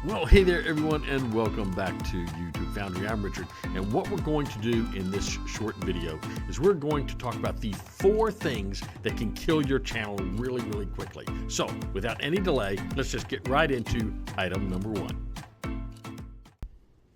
Well, hey there everyone, and welcome back to UTubeFoundry. I'm Richard, and what we're going to do in this short video is we're going to talk about the 4 things that can kill your channel really quickly. So, without any delay, let's just get right into item number 1.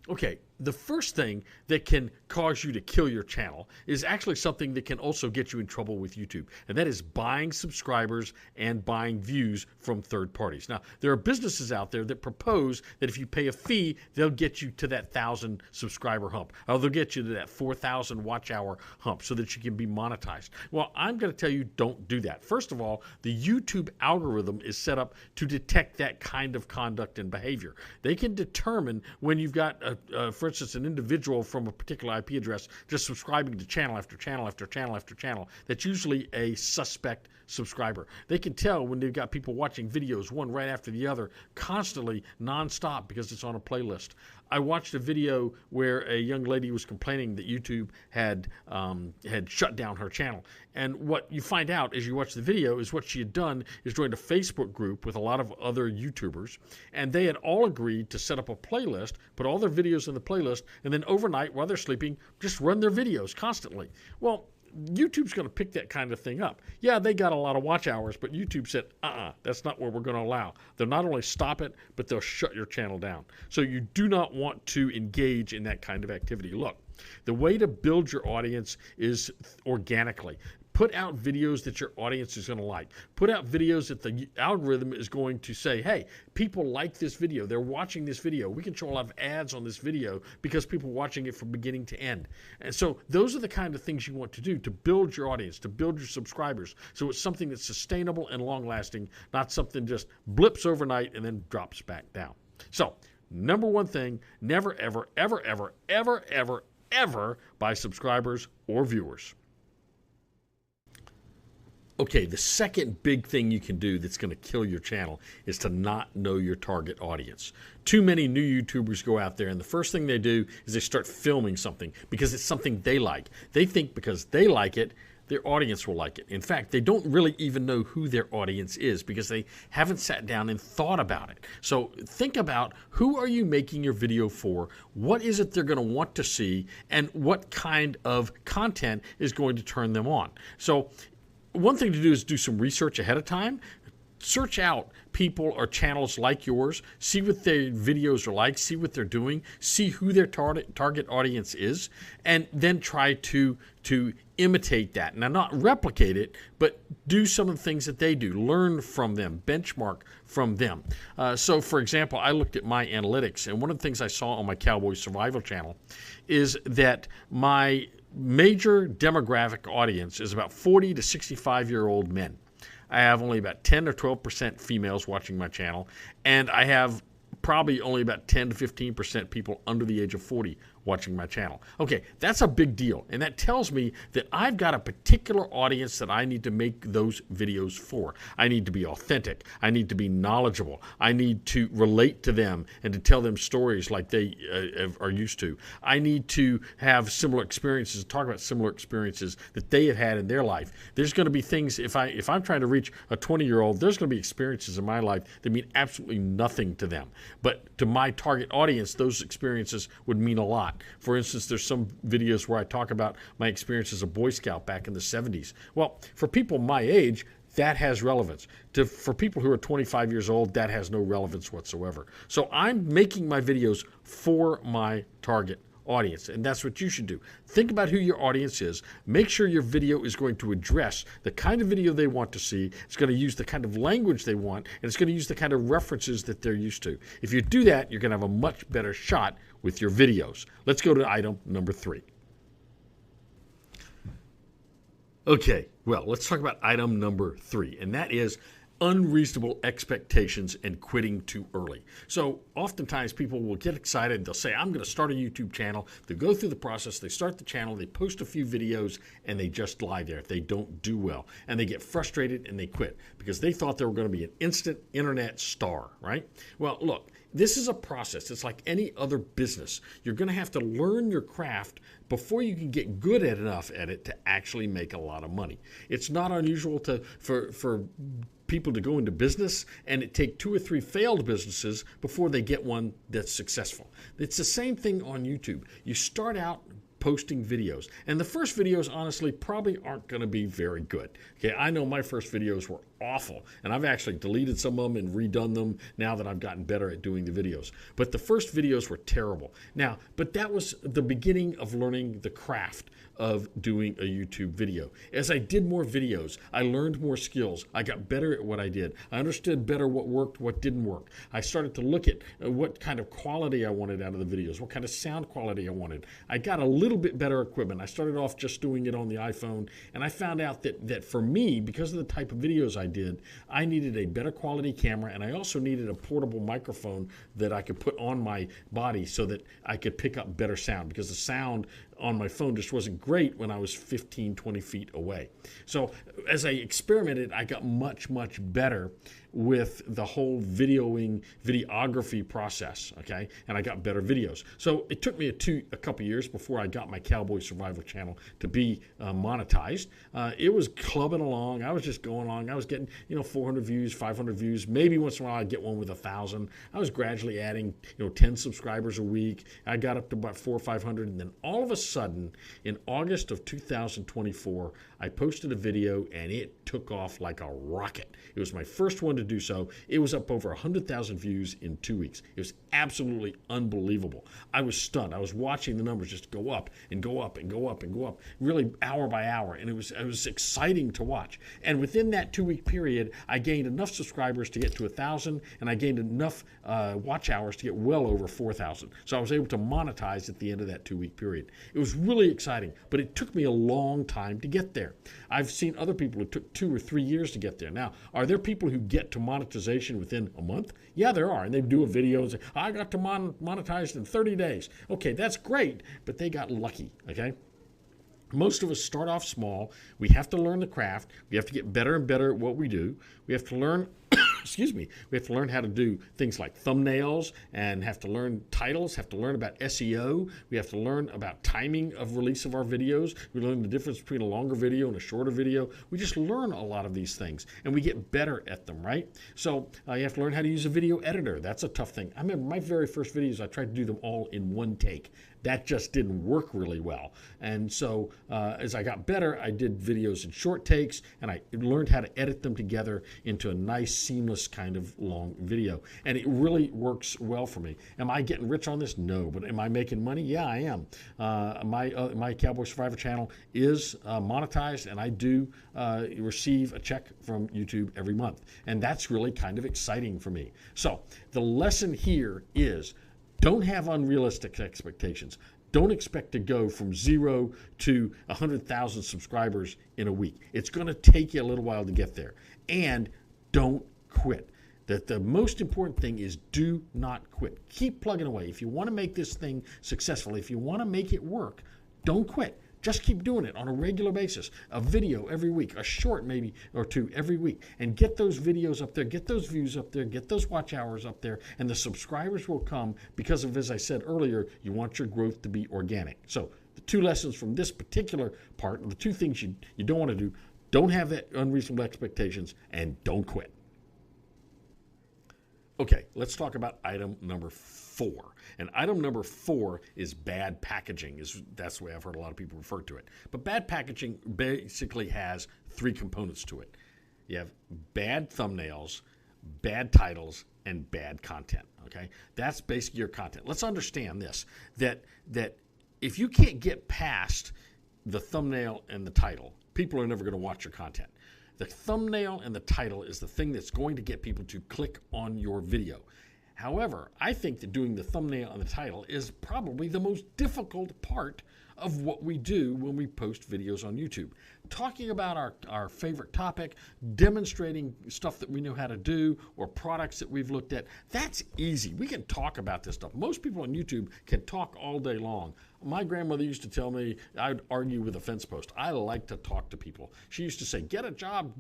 Okay, the first thing that can cause you to kill your channel is actually something that can also get you in trouble with YouTube, and that is buying subscribers and buying views from third parties. Now, there are businesses out there that propose that if you pay a fee, they'll get you to that 1,000 subscriber hump, or they'll get you to that 4,000 watch hour hump so that you can be monetized. Well, I'm going to tell you, don't do that. First of all, the YouTube algorithm is set up to detect that kind of conduct and behavior. They can determine when you've got, for instance, an individual from a particular IP address just subscribing to channel after channel after channel after channel. That's usually a suspect subscriber. They can tell when they've got people watching videos one right after the other constantly nonstop because it's on a playlist. I watched a video where a young lady was complaining that YouTube had shut down her channel. And what you find out as you watch the video is what she had done is joined a Facebook group with a lot of other YouTubers, and they had all agreed to set up a playlist, put all their videos in the playlist, and then overnight while they're sleeping, just run their videos constantly. Well, YouTube's going to pick that kind of thing up. Yeah, they got a lot of watch hours, but YouTube said, that's not what we're going to allow. They'll not only stop it, but they'll shut your channel down. So you do not want to engage in that kind of activity. Look, the way to build your audience is organically. Put out videos that your audience is going to like. Put out videos that the algorithm is going to say, hey, people like this video. They're watching this video. We can show a lot of ads on this video because people are watching it from beginning to end. And so those are the kind of things you want to do to build your audience, to build your subscribers. So it's something that's sustainable and long-lasting, not something just blips overnight and then drops back down. So number 1 thing, never, ever buy subscribers or viewers. Okay, the second big thing you can do that's going to kill your channel is to not know your target audience. Too many new YouTubers go out there, and the first thing they do is they start filming something because it's something they like. They think because they like it, their audience will like it. In fact, they don't really even know who their audience is because they haven't sat down and thought about it. So think about, who are you making your video for? What is it they're going to want to see? And what kind of content is going to turn them on? So one thing to do is do some research ahead of time. Search out people or channels like yours, see what their videos are like, see what they're doing, see who their target audience is, and then try to imitate that. Now, not replicate it, but do some of the things that they do. Learn from them, benchmark from them. So, for example, I looked at my analytics, and one of the things I saw on my Cowboy Survival channel is that my major demographic audience is about 40 to 65-year-old men. I have only about 10 or 12% females watching my channel, and I have probably only about 10 to 15% people under the age of 40 watching my channel. Okay, that's a big deal, and that tells me that I've got a particular audience that I need to make those videos for. I need to be authentic. I need to be knowledgeable. I need to relate to them and to tell them stories like they are used to. I need to have similar experiences, talk about similar experiences that they have had in their life. There's going to be things, if I'm trying to reach a 20-year-old, there's going to be experiences in my life that mean absolutely nothing to them. But to my target audience, those experiences would mean a lot. For instance, there's some videos where I talk about my experience as a Boy Scout back in the 70s. Well, for people my age, that has relevance. For people who are 25 years old, that has no relevance whatsoever. So I'm making my videos for my target audience, and that's what you should do. Think about who your audience is. Make sure your video is going to address the kind of video they want to see. It's going to use the kind of language they want, and it's going to use the kind of references that they're used to. If you do that, you're going to have a much better shot with your videos. Let's go to item number 3. Okay, well, let's talk about item number 3, and that is unreasonable expectations and quitting too early. So oftentimes people will get excited. They'll say, I'm going to start a YouTube channel. They go through the process. They start the channel. They post a few videos, and they just lie there. They don't do well. And they get frustrated, and they quit because they thought they were going to be an instant internet star, right? Well, look, this is a process. It's like any other business. You're going to have to learn your craft before you can get good at enough at it to actually make a lot of money. It's not unusual for people to go into business, and it take 2 or 3 failed businesses before they get one that's successful. It's the same thing on YouTube. You start out posting videos, and the first videos honestly probably aren't going to be very good. Okay, I know my first videos were awful, and I've actually deleted some of them and redone them now that I've gotten better at doing the videos. But the first videos were terrible. Now, but that was the beginning of learning the craft of doing a YouTube video. As I did more videos, I learned more skills. I got better at what I did. I understood better what worked, what didn't work. I started to look at what kind of quality I wanted out of the videos, what kind of sound quality I wanted. I got a little bit better equipment. I started off just doing it on the iPhone, and I found out that for me, because of the type of videos I did, I needed a better quality camera, and I also needed a portable microphone that I could put on my body so that I could pick up better sound, because the sound on my phone just wasn't great when I was 15, 20 feet away. So as I experimented, I got much, much better with the whole videography process, okay? And I got better videos. So it took me a couple years before I got my Cowboy Survival channel to be monetized. It was clubbing along. I was just going along. I was getting, 400 views, 500 views. Maybe once in a while I'd get one with 1,000. I was gradually adding, 10 subscribers a week. I got up to about 400 or 500, and then all of a sudden, in August of 2024, I posted a video, and it took off like a rocket. It was my first one to do so. It was up over 100,000 views in 2 weeks. It was absolutely unbelievable. I was stunned. I was watching the numbers just go up and go up and go up and go up, really hour by hour, and it was exciting to watch. And within that 2-week period, I gained enough subscribers to get to 1,000, and I gained enough watch hours to get well over 4,000. So I was able to monetize at the end of that 2-week period. It was really exciting, but it took me a long time to get there. I've seen other people who took 2 or 3 years to get there. Now, are there people who get to monetization within a month? Yeah, there are. And they do a video and say, I got to monetized in 30 days. Okay, that's great, but they got lucky, okay? Most of us start off small. We have to learn the craft. We have to get better and better at what we do. We have to learn, we have to learn how to do things like thumbnails, and have to learn titles, have to learn about SEO. We have to learn about timing of release of our videos. We learn the difference between a longer video and a shorter video. We just learn a lot of these things, and we get better at them, right? So you have to learn how to use a video editor. That's a tough thing. I remember my very first videos, I tried to do them all in one take. That just didn't work really well. And so as I got better, I did videos in short takes, and I learned how to edit them together into a nice, seamless kind of long video. And it really works well for me. Am I getting rich on this? No. But am I making money? Yeah, I am. My Cowboy Survivor channel is monetized, and I do receive a check from YouTube every month. And that's really kind of exciting for me. So the lesson here is, don't have unrealistic expectations. Don't expect to go from 0 to 100,000 subscribers in a week. It's going to take you a little while to get there. And don't quit. The most important thing is, do not quit. Keep plugging away. If you want to make this thing successful, if you want to make it work, don't quit. Just keep doing it on a regular basis. A video every week, a short maybe or 2 every week, and get those videos up there, get those views up there, get those watch hours up there, and the subscribers will come because of, as I said earlier, you want your growth to be organic. So the 2 lessons from this particular part, the 2 things you don't want to do: don't have that unreasonable expectations, and don't quit. Okay, let's talk about item number 4. And item number 4 is bad packaging. That's the way I've heard a lot of people refer to it. But bad packaging basically has 3 components to it. You have bad thumbnails, bad titles, and bad content. Okay, that's basically your content. Let's understand this: that if you can't get past the thumbnail and the title, people are never going to watch your content. The thumbnail and the title is the thing that's going to get people to click on your video. However, I think that doing the thumbnail and the title is probably the most difficult part of what we do when we post videos on YouTube. Talking about our favorite topic, demonstrating stuff that we know how to do, or products that we've looked at, that's easy. We can talk about this stuff. Most people on YouTube can talk all day long. My grandmother used to tell me I'd argue with a fence post. I like to talk to people. She used to say, get a job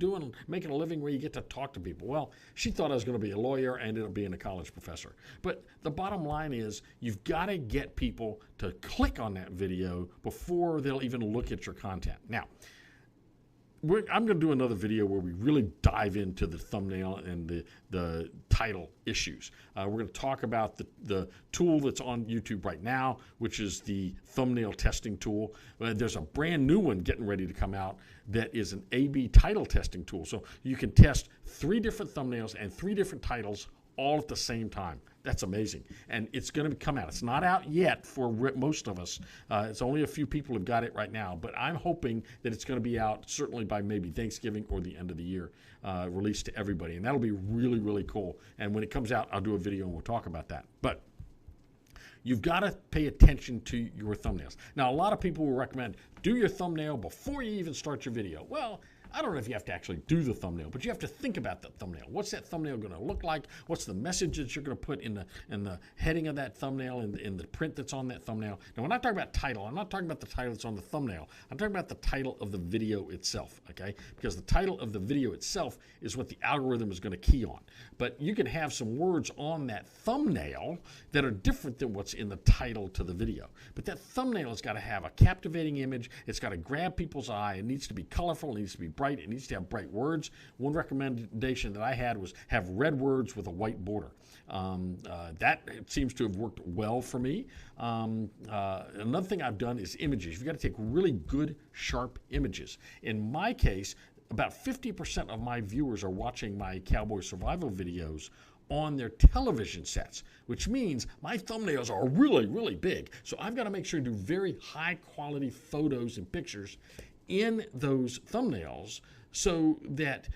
making a living where you get to talk to people. Well, she thought I was going to be a lawyer and ended up being a college professor. But the bottom line is, you've got to get people to click on that video before they'll even look at your content. Now, I'm going to do another video where we really dive into the thumbnail and the title issues. We're going to talk about the tool that's on YouTube right now, which is the thumbnail testing tool. There's a brand new one getting ready to come out that is an A/B title testing tool. So you can test 3 different thumbnails and 3 different titles all at the same time. That's amazing. And it's going to come out. It's not out yet for most of us. It's only a few people have got it right now. But I'm hoping that it's going to be out certainly by maybe Thanksgiving or the end of the year, released to everybody. And that'll be really, really cool. And when it comes out, I'll do a video and we'll talk about that. But you've got to pay attention to your thumbnails. Now, a lot of people will recommend do your thumbnail before you even start your video. Well, I don't know if you have to actually do the thumbnail, but you have to think about that thumbnail. What's that thumbnail going to look like? What's the message that you're going to put in the heading of that thumbnail, in the print that's on that thumbnail? Now, when I talk about title, I'm not talking about the title that's on the thumbnail. I'm talking about the title of the video itself, okay? Because the title of the video itself is what the algorithm is going to key on. But you can have some words on that thumbnail that are different than what's in the title to the video. But that thumbnail has got to have a captivating image. It's got to grab people's eye. It needs to be colorful. It needs to be bright. It needs to have bright words. One recommendation that I had was have red words with a white border. That seems to have worked well for me. Another thing I've done is images. You've got to take really good, sharp images. In my case, about 50% of my viewers are watching my cowboy survival videos on their television sets, which means my thumbnails are really, really big. So I've got to make sure to do very high quality photos and pictures in those thumbnails so that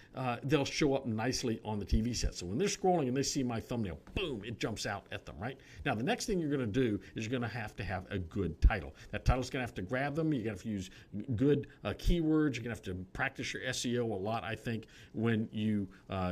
they'll show up nicely on the TV set. So when they're scrolling and they see my thumbnail, boom, it jumps out at them, right? Now, the next thing you're going to do is you're going to have a good title. That title's going to have to grab them. You're going to have to use good keywords. You're going to have to practice your SEO a lot, I think, when you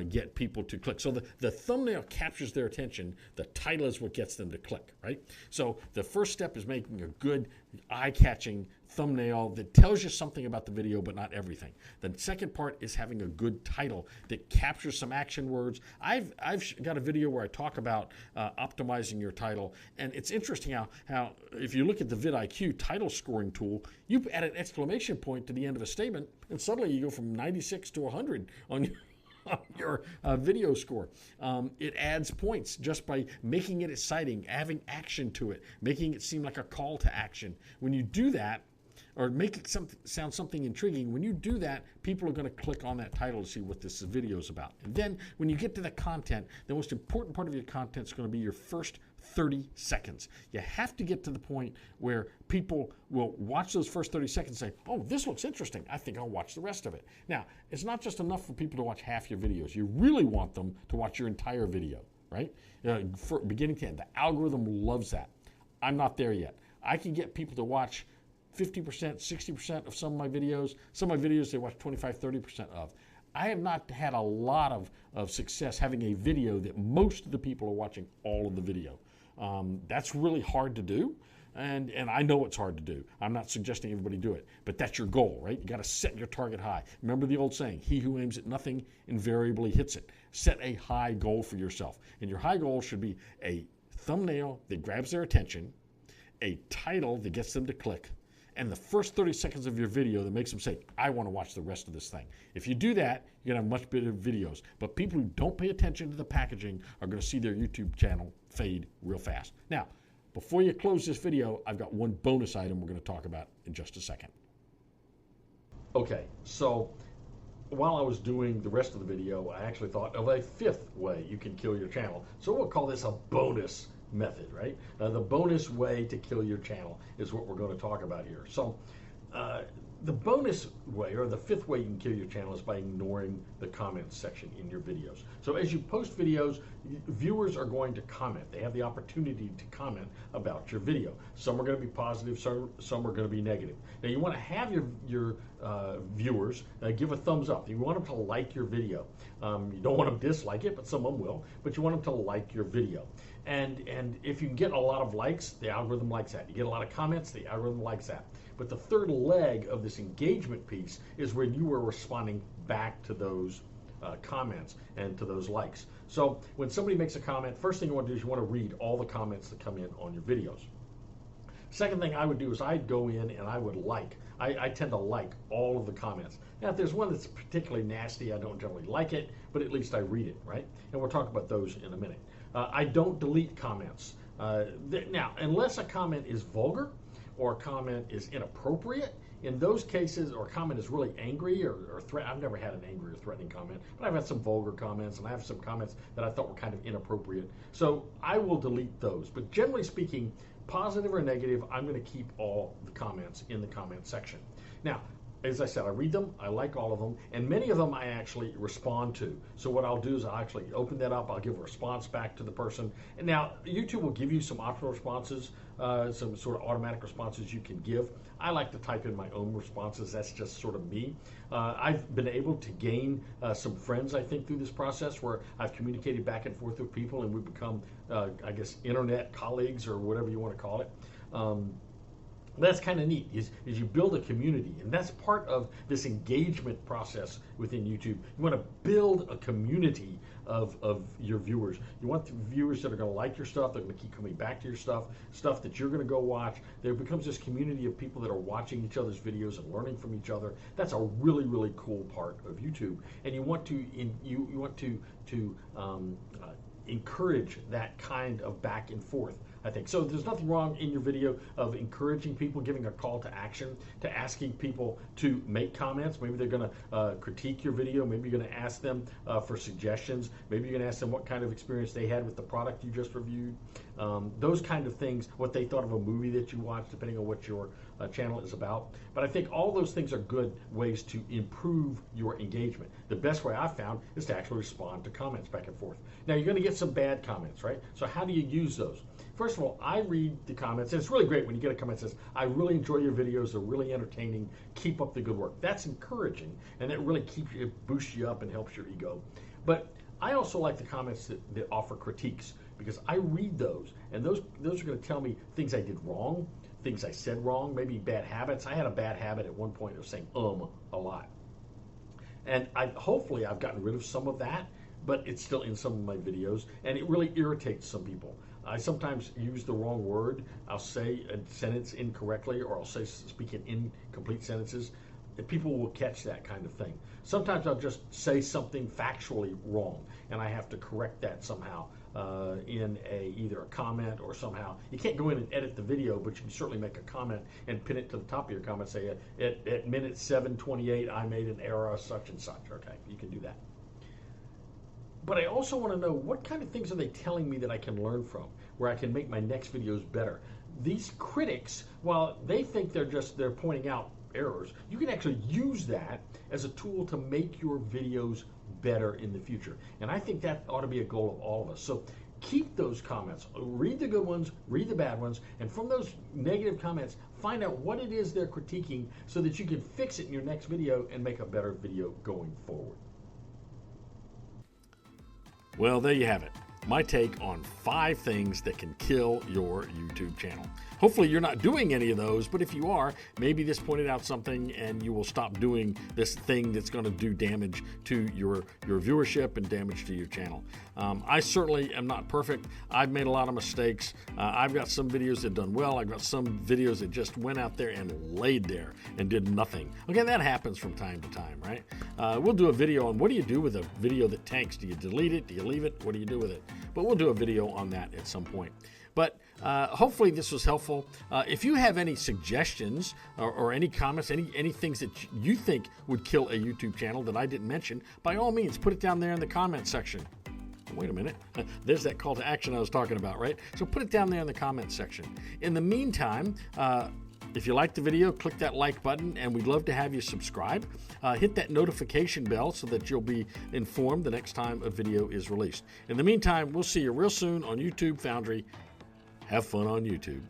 get people to click. So the thumbnail captures their attention. The title is what gets them to click, right? So the first step is making a good, eye-catching thumbnail that tells you something about the video, but not everything. The second part is having a good title that captures some action words. I've got a video where I talk about optimizing your title, and it's interesting how if you look at the vidIQ title scoring tool, you add an exclamation point to the end of a statement, and suddenly you go from 96 to 100 on your video score. It adds points just by making it exciting, having action to it, making it seem like a call to action. When you do that, or make it sound something intriguing, when you do that, people are going to click on that title to see what this video is about. And then when you get to the content, the most important part of your content is going to be your first 30 seconds. You have to get to the point where people will watch those first 30 seconds and say, oh, this looks interesting. I think I'll watch the rest of it. Now, it's not just enough for people to watch half your videos. You really want them to watch your entire video, right? For beginning to end. The algorithm loves that. I'm not there yet. I can get people to watch 50%, 60% of some of my videos. Some of my videos they watch 25, 30% of. I have not had a lot of success having a video that most of the people are watching all of the video. That's really hard to do, and I know it's hard to do. I'm not suggesting everybody do it, but that's your goal, right? You got to set your target high. Remember the old saying, he who aims at nothing invariably hits it. Set a high goal for yourself, and your high goal should be a thumbnail that grabs their attention, a title that gets them to click, and the first 30 seconds of your video that makes them say, I want to watch the rest of this thing. If you do that, you're going to have much better videos. But people who don't pay attention to the packaging are going to see their YouTube channel fade real fast. Now, before you close this video, I've got one bonus item we're going to talk about in just a second. Okay, so while I was doing the rest of the video, I actually thought of a 5th way you can kill your channel. So we'll call this a bonus method, right? The bonus way to kill your channel is what we're going to talk about here. So the bonus way, or the 5th way you can kill your channel, is by ignoring the comments section in your videos. So as you post videos, viewers are going to comment. They have the opportunity to comment about your video. Some are going to be positive, some are going to be negative. Now you want to have your viewers give a thumbs up. You want them to like your video. You don't want them to dislike it, but some of them will. But you want them to like your video. And if you get a lot of likes, the algorithm likes that. You get a lot of comments, the algorithm likes that. But the third leg of this engagement piece is where you are responding back to those comments and to those likes. So when somebody makes a comment, first thing you want to do is you want to read all the comments that come in on your videos. Second thing I would do is I'd go in and I would like. I tend to like all of the comments. Now, if there's one that's particularly nasty, I don't generally like it, but at least I read it, right? And we'll talk about those in a minute. I don't delete comments. Now, unless a comment is vulgar or a comment is inappropriate, in those cases, or a comment is really angry or I've never had an angry or threatening comment, but I've had some vulgar comments, and I have some comments that I thought were kind of inappropriate. So I will delete those. But generally speaking, positive or negative, I'm going to keep all the comments in the comment section. Now, as I said, I read them, I like all of them, and many of them I actually respond to. So what I'll do is I'll actually open that up, I'll give a response back to the person. And now, YouTube will give you some optional responses, some sort of automatic responses you can give. I like to type in my own responses, that's just sort of me. I've been able to gain some friends, I think, through this process where I've communicated back and forth with people and we've become, I guess, internet colleagues or whatever you want to call it. That's kind of neat, is you build a community, and that's part of this engagement process within YouTube. You want to build a community of your viewers. You want the viewers that are going to like your stuff, they're going to keep coming back to your stuff that you're going to go watch. There becomes this community of people that are watching each other's videos and learning from each other. That's a really, really cool part of YouTube, and you want to encourage that kind of back and forth, I think. So there's nothing wrong in your video of encouraging people, giving a call to action, to asking people to make comments. Maybe they're going to critique your video. Maybe you're going to ask them for suggestions. Maybe you're going to ask them what kind of experience they had with the product you just reviewed. Those kind of things, what they thought of a movie that you watched, depending on what your channel is about. But I think all those things are good ways to improve your engagement. The best way I've found is to actually respond to comments back and forth. Now, you're going to get some bad comments, right? So how do you use those? First of all, I read the comments, and it's really great when you get a comment that says, I really enjoy your videos, they're really entertaining, keep up the good work. That's encouraging, and it really keeps you, boosts you up and helps your ego. But I also like the comments that offer critiques, because I read those, and those are going to tell me things I did wrong, things I said wrong, maybe bad habits. I had a bad habit at one point of saying a lot. And hopefully I've gotten rid of some of that, but it's still in some of my videos, and it really irritates some people. I sometimes use the wrong word. I'll say a sentence incorrectly, or I'll speak in incomplete sentences. And people will catch that kind of thing. Sometimes I'll just say something factually wrong, and I have to correct that somehow in either a comment or somehow. You can't go in and edit the video, but you can certainly make a comment and pin it to the top of your comment. Say, at minute 7:28, I made an error such and such. Okay, you can do that. But I also want to know, what kind of things are they telling me that I can learn from, where I can make my next videos better? These critics, while they think they're pointing out errors, you can actually use that as a tool to make your videos better in the future. And I think that ought to be a goal of all of us. So keep those comments, read the good ones, read the bad ones, and from those negative comments, find out what it is they're critiquing so that you can fix it in your next video and make a better video going forward. Well, there you have it. My take on 5 things that can kill your YouTube channel. Hopefully you're not doing any of those, but if you are, maybe this pointed out something and you will stop doing this thing that's going to do damage to your viewership and damage to your channel. I certainly am not perfect. I've made a lot of mistakes. I've got some videos that done well. I've got some videos that just went out there and laid there and did nothing. Okay, that happens from time to time, right? We'll do a video on what do you do with a video that tanks. Do you delete it? Do you leave it? What do you do with it? But we'll do a video on that at some point. But hopefully this was helpful. If you have any suggestions or any comments, any things that you think would kill a YouTube channel that I didn't mention, by all means, put it down there in the comment section. Wait a minute. There's that call to action I was talking about, right? So put it down there in the comment section. In the meantime, if you like the video, click that like button, and we'd love to have you subscribe. Hit that notification bell so that you'll be informed the next time a video is released. In the meantime, we'll see you real soon on UTubeFoundry. Have fun on YouTube.